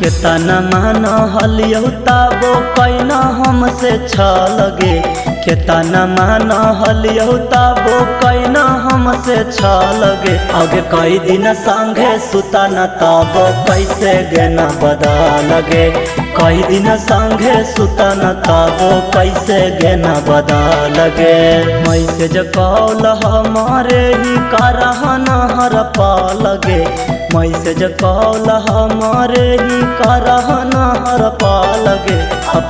केतना मान हलियौ ताबो कैना हमसे लगे। केतना मान हलियौ ताबो कैना हमसे लगे। आगे कई दिन संगे सुता न ताबो कैसे गेना बदा लगे। कई दिन संगे सुता न ताबो कैसे गेना बदा लगे। मैसेज कॉल हमारे ही करहन हर पा लगे। मैसेज कॉल हमारे ही करहन हर पा लगे।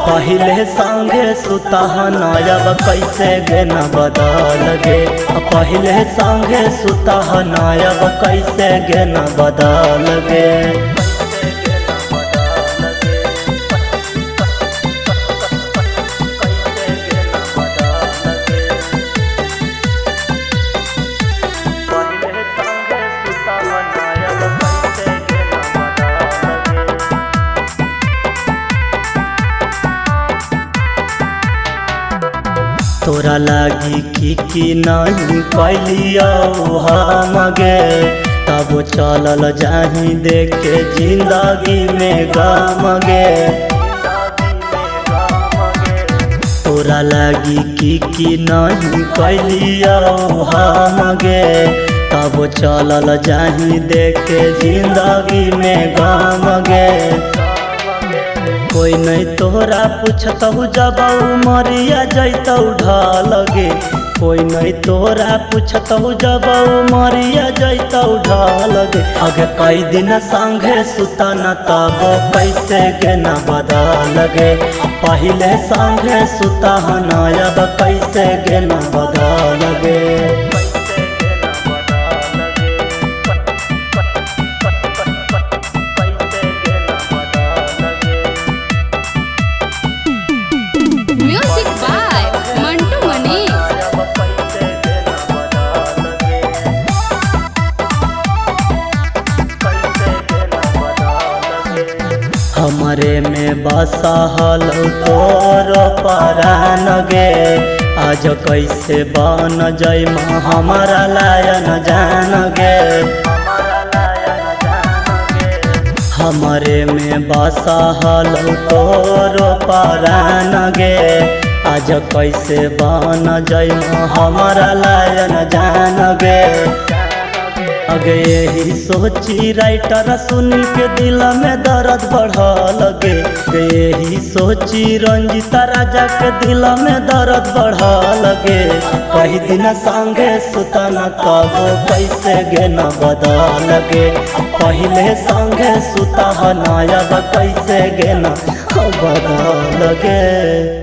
पहिले संगे सुतहन अब कैसे गेना बदा लगे। पहिले संगे सुतहन अब कैसे गेना बदा लगे। तोरा लागी की नहीं कैलियो हमगे। तब चलल जाही देखे जिंदगी में गम गे। तोरा लागी की नहीं कैलियो हमगे। तब चलल जाही देखे जिंदगी में गम गे। कोई नहीं तोरा पूछतहु जब मरिया जैतौ ढालगे। कोई नहीं तोरा पूछतहु जब मरिया जैतौ ढालगे। आगे कई दिन संगे सुता न तब कैसे गेना बदा लगे। पहिले संगे सुता न अब कैसे गेना बदा लगे। हमरे में बसहल तोर परान गे। आज कैसे बन जई हमारा लायन जान गे। हमरे में बसहल तोर परान गे। आज कैसे बन जई हमारा लायन जान गे। अगे यही सोची राइटर सुनी के दिल में दर्द बढ़ा लगे। यही सोची रंजिता राजा के दिल में दर्द बढ़ा लगे। कई दिन संगे सुता न तब कैसे गेना बदा लगे। पहिले संगे सुता न अब कैसे गेना बदा लगे।